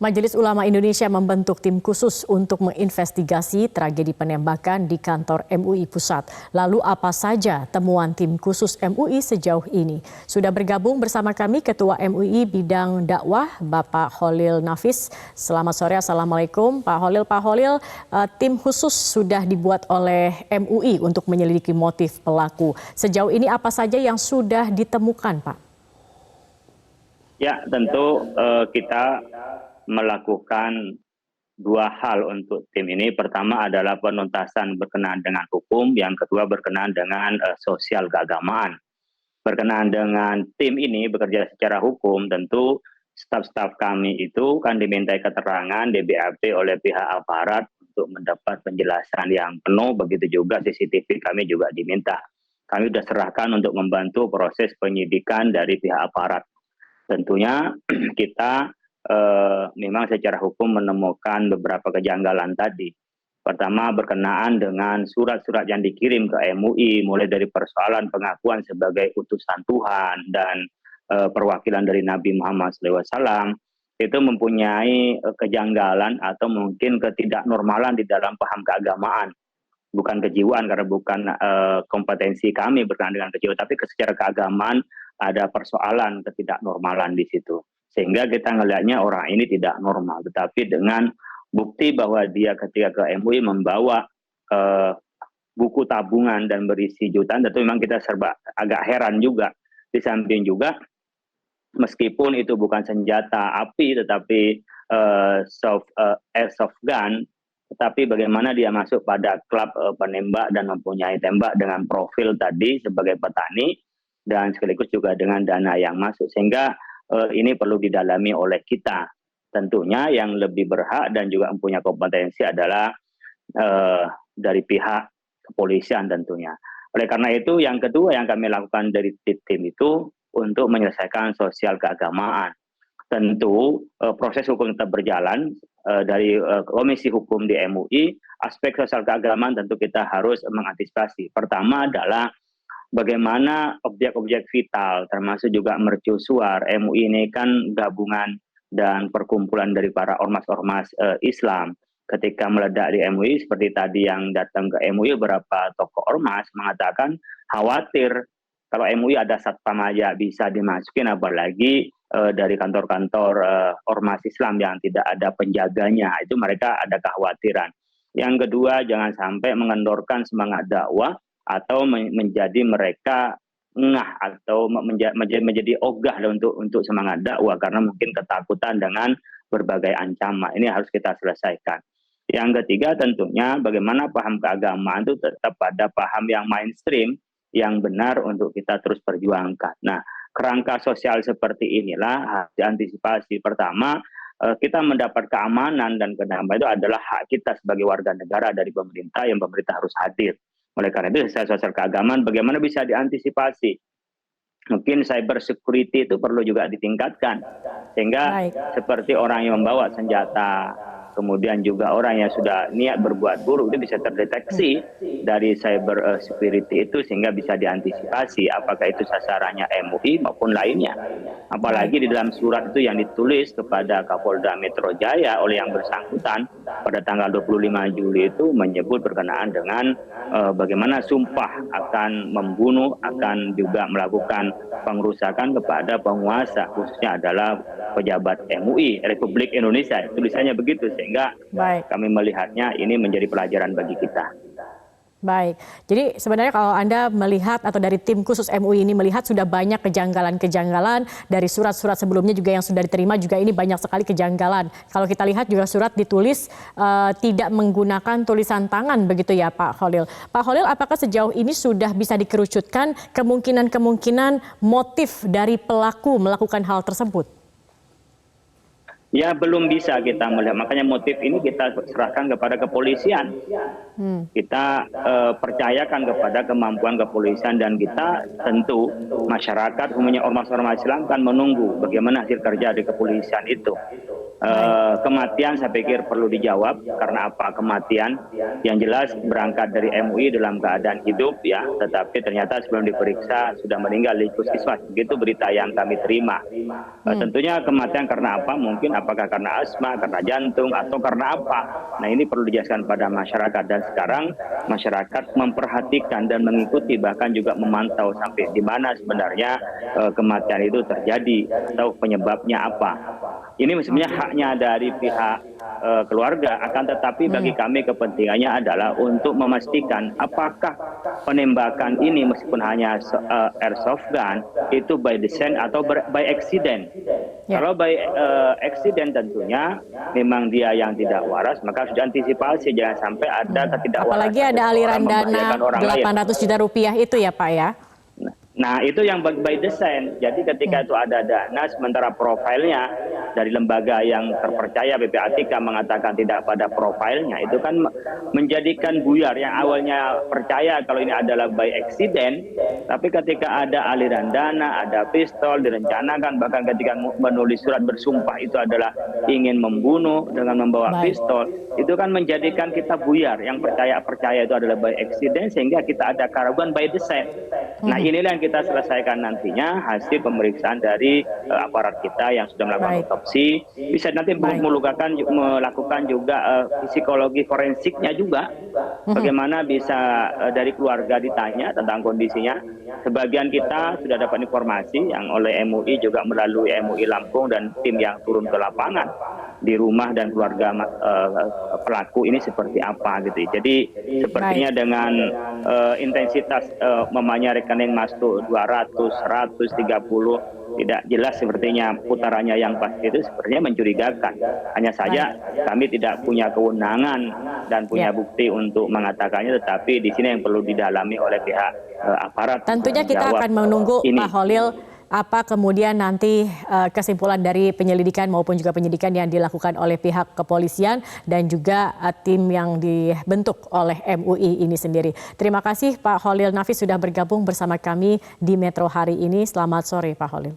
Majelis Ulama Indonesia membentuk tim khusus untuk menginvestigasi tragedi penembakan di kantor MUI Pusat. Lalu apa saja temuan tim khusus MUI sejauh ini? Sudah bergabung bersama kami Ketua MUI Bidang Dakwah, Bapak Holil Nafis. Selamat sore, Assalamualaikum Pak Holil. Pak Holil, tim khusus sudah dibuat oleh MUI untuk menyelidiki motif pelaku. Sejauh ini apa saja yang sudah ditemukan, Pak? Ya, tentu kita melakukan dua hal untuk tim ini. Pertama adalah penuntasan berkenaan dengan hukum, yang kedua berkenaan dengan sosial keagamaan. Berkenaan dengan tim ini bekerja secara hukum, tentu staf-staf kami itu kan dimintai keterangan di BAP oleh pihak aparat untuk mendapat penjelasan yang penuh, begitu juga CCTV kami juga diminta. Kami sudah serahkan untuk membantu proses penyidikan dari pihak aparat. Tentunya kita memang secara hukum menemukan beberapa kejanggalan tadi. Pertama berkenaan dengan surat-surat yang dikirim ke MUI, mulai dari persoalan pengakuan sebagai utusan Tuhan dan perwakilan dari Nabi Muhammad SAW, itu mempunyai kejanggalan atau mungkin ketidaknormalan di dalam paham keagamaan. Bukan kejiwaan, karena bukan kompetensi kami berkenaan dengan kejiwaan, tapi secara keagamaan ada persoalan ketidaknormalan di situ. Sehingga kita ngelihatnya orang ini tidak normal, tetapi dengan bukti bahwa dia ketika ke MUI membawa buku tabungan dan berisi jutaan, tentu memang kita serba agak heran juga. Di samping juga, meskipun itu bukan senjata api, tetapi airsoft gun, tetapi bagaimana dia masuk pada klub penembak dan mempunyai tembak dengan profil tadi sebagai petani, dan sekaligus juga dengan dana yang masuk. Sehingga ini perlu didalami oleh kita. Tentunya yang lebih berhak dan juga mempunyai kompetensi adalah dari pihak kepolisian tentunya. Oleh karena itu yang kedua yang kami lakukan dari tim itu untuk menyelesaikan sosial keagamaan. Tentu proses hukum tetap berjalan dari Komisi Hukum di MUI, aspek sosial keagamaan tentu kita harus mengantisipasi. Pertama adalah bagaimana objek-objek vital, termasuk juga mercusuar. MUI ini kan gabungan dan perkumpulan dari para ormas-ormas Islam. Ketika meledak di MUI, seperti tadi yang datang ke MUI, beberapa tokoh ormas mengatakan khawatir kalau MUI ada satpam aja bisa dimasukin, apalagi dari kantor-kantor ormas Islam yang tidak ada penjaganya. Itu mereka ada kekhawatiran. Yang kedua, jangan sampai mengendorkan semangat dakwah atau menjadi mereka ngah atau menjadi ogah untuk semangat dakwah karena mungkin ketakutan dengan berbagai ancaman. Ini harus kita selesaikan. Yang ketiga tentunya bagaimana paham keagamaan itu tetap pada paham yang mainstream yang benar untuk kita terus perjuangkan. Nah, kerangka sosial seperti inilah harus diantisipasi. Pertama, kita mendapat keamanan dan kedamaian itu adalah hak kita sebagai warga negara dari pemerintah, yang pemerintah harus hadir. Oleh karena itu, sosial keagamaan bagaimana bisa diantisipasi. Mungkin cyber security itu perlu juga ditingkatkan. Sehingga seperti orang yang membawa senjata, kemudian juga orang yang sudah niat berbuat buruk itu bisa terdeteksi dari cyber security itu, sehingga bisa diantisipasi apakah itu sasarannya MUI maupun lainnya. Apalagi di dalam surat itu yang ditulis kepada Kapolda Metro Jaya oleh yang bersangkutan pada tanggal 25 Juli itu menyebut berkenaan dengan bagaimana sumpah akan membunuh, akan juga melakukan pengerusakan kepada penguasa, khususnya adalah pejabat MUI Republik Indonesia. Tulisannya begitu, sehingga kami melihatnya ini menjadi pelajaran bagi kita. Baik, jadi sebenarnya kalau Anda melihat atau dari tim khusus MUI ini melihat sudah banyak kejanggalan-kejanggalan dari surat-surat sebelumnya juga yang sudah diterima, juga ini banyak sekali kejanggalan. Kalau kita lihat juga surat ditulis tidak menggunakan tulisan tangan begitu ya Pak Holil. Pak Holil, apakah sejauh ini sudah bisa dikerucutkan kemungkinan-kemungkinan motif dari pelaku melakukan hal tersebut? Ya belum bisa kita melihat, makanya motif ini kita serahkan kepada kepolisian. Kita percayakan kepada kemampuan kepolisian, dan kita tentu masyarakat, umumnya ormas-ormas Islam kan menunggu bagaimana hasil kerja di kepolisian itu. Kematian saya pikir perlu dijawab karena apa kematian. Yang jelas berangkat dari MUI dalam keadaan hidup ya, tetapi ternyata sebelum diperiksa sudah meninggal di puskesmas. Begitu berita yang kami terima. Tentunya kematian karena apa? Mungkin apakah karena asma, karena jantung, atau karena apa? Nah ini perlu dijelaskan pada masyarakat, dan sekarang masyarakat memperhatikan dan mengikuti, bahkan juga memantau sampai di mana sebenarnya kematian itu terjadi atau penyebabnya apa. Ini sebenarnya haknya dari pihak keluarga, akan tetapi bagi kami kepentingannya adalah untuk memastikan apakah penembakan ini meskipun hanya airsoft gun itu by design atau by accident. Kalau by accident tentunya memang dia yang tidak waras, maka sudah antisipasi jangan sampai ada ketidakwarasan. Apalagi ada aliran dana 800 juta rupiah itu ya Pak ya. Nah itu yang by design. Jadi ketika itu ada dana, sementara profilnya dari lembaga yang terpercaya PPATK mengatakan tidak pada profilnya, itu kan menjadikan buyar yang awalnya percaya kalau ini adalah by accident, tapi ketika ada aliran dana, ada pistol direncanakan, bahkan ketika menulis surat bersumpah itu adalah ingin membunuh dengan membawa pistol, itu kan menjadikan kita buyar, yang percaya itu adalah by accident, sehingga kita ada keraguan by design. Nah inilah yang kita selesaikan nantinya hasil pemeriksaan dari aparat kita yang sudah melakukan otopsi, bisa nanti melakukan juga psikologi forensiknya juga, bagaimana bisa dari keluarga ditanya tentang kondisinya. Sebagian kita sudah dapat informasi yang oleh MUI juga melalui MUI Lampung dan tim yang turun ke lapangan di rumah dan keluarga pelaku ini seperti apa gitu. Jadi sepertinya dengan intensitas memangnya rekening masuk 200, 130 tidak jelas sepertinya putarannya yang pasti, itu sepertinya mencurigakan. Hanya saja kami tidak punya kewenangan dan punya bukti untuk mengatakannya, tetapi di sini yang perlu didalami oleh pihak aparat. Tentunya kita akan menunggu Pak Holil apa kemudian nanti kesimpulan dari penyelidikan maupun juga penyidikan yang dilakukan oleh pihak kepolisian dan juga tim yang dibentuk oleh MUI ini sendiri. Terima kasih Pak Holil Nafis sudah bergabung bersama kami di Metro hari ini. Selamat sore Pak Holil.